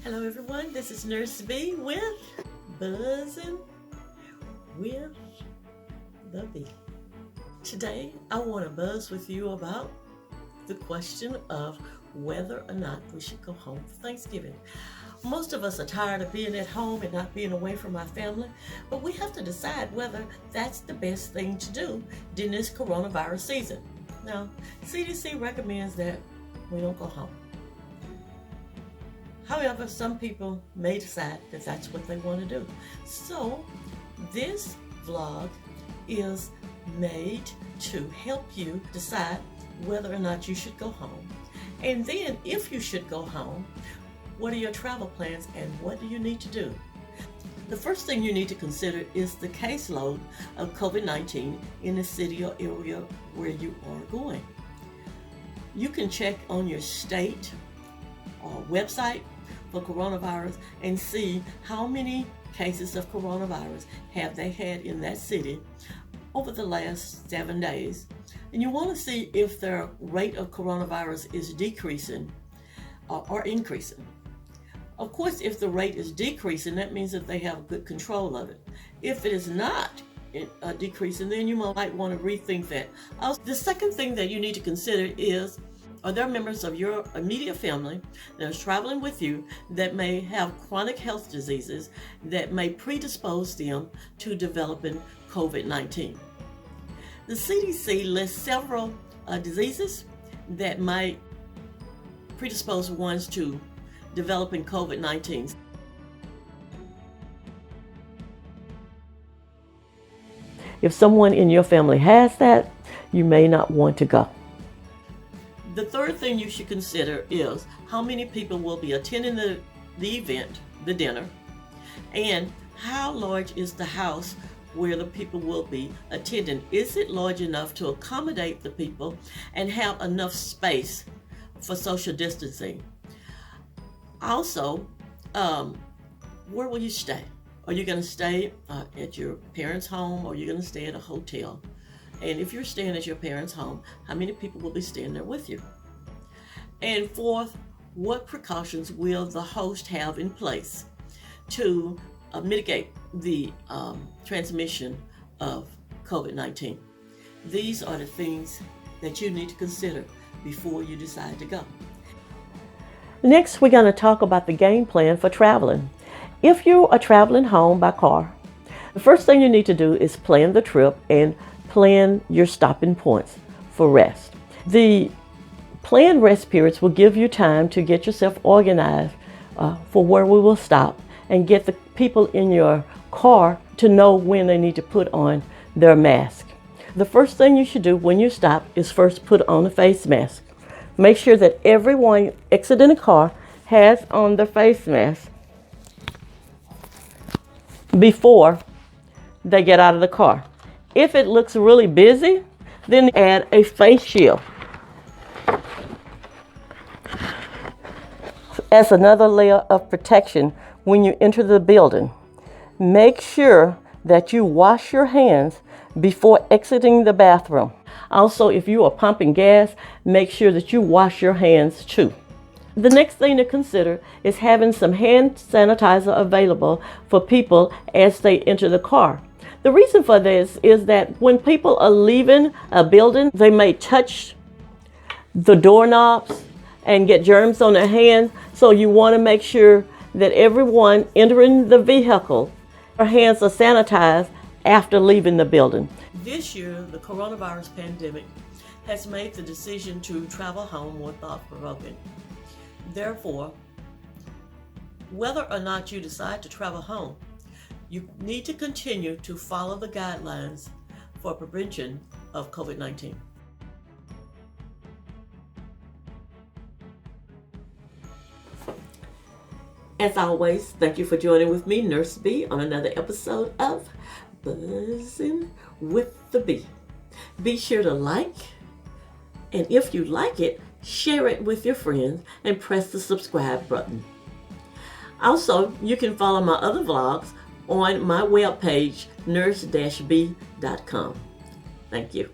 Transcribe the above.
Hello everyone, this is Nurse B with Buzzing with the Bee. Today I want to buzz with you about the question of whether or not we should go home for Thanksgiving. Most of us are tired of being at home and not being away from our family, but we have to decide whether that's the best thing to do during this coronavirus season. Now, CDC recommends that we don't go home. However, some people may decide that that's what they want to do. So this vlog is made to help you decide whether or not you should go home. And then if you should go home, what are your travel plans and what do you need to do? The first thing you need to consider is the caseload of COVID-19 in the city or area where you are going. You can check on your state or website for coronavirus and see how many cases of coronavirus have they had in that city over the last 7 days. And you want to see if their rate of coronavirus is decreasing or increasing. Of course, if the rate is decreasing, that means that they have good control of it. If it is not decreasing, then you might want to rethink that. The second thing that you need to consider is, are there members of your immediate family that are traveling with you that may have chronic health diseases that may predispose them to developing COVID-19? The CDC lists several diseases that might predispose ones to developing COVID-19. If someone in your family has that, you may not want to go. The third thing you should consider is how many people will be attending the event, the dinner, and how large is the house where the people will be attending. Is it large enough to accommodate the people and have enough space for social distancing? Also, where will you stay? Are you going to stay at your parents' home or are you going to stay at a hotel? And if you're staying at your parents' home, how many people will be staying there with you? And fourth, what precautions will the host have in place to mitigate the transmission of COVID-19? These are the things that you need to consider before you decide to go. Next, we're going to talk about the game plan for traveling. If you are traveling home by car, the first thing you need to do is plan the trip and plan your stopping points for rest. The planned rest periods will give you time to get yourself organized for where we will stop and get the people in your car to know when they need to put on their mask. The first thing you should do when you stop is first put on a face mask. Make sure that everyone exiting the car has on their face mask before they get out of the car. If it looks really busy, then add a face shield as another layer of protection when you enter the building. Make sure that you wash your hands before exiting the bathroom. Also, if you are pumping gas, make sure that you wash your hands too. The next thing to consider is having some hand sanitizer available for people as they enter the car. The reason for this is that when people are leaving a building, they may touch the doorknobs and get germs on their hands. So you want to make sure that everyone entering the vehicle, their hands are sanitized after leaving the building. This year, the coronavirus pandemic has made the decision to travel home more thought-provoking. Therefore, whether or not you decide to travel home, you need to continue to follow the guidelines for prevention of COVID-19. As always, thank you for joining with me, Nurse B, on another episode of Buzzing with the Bee. Be sure to like, and if you like it, share it with your friends and press the subscribe button. Also, you can follow my other vlogs on my webpage, nurse-b.com. Thank you.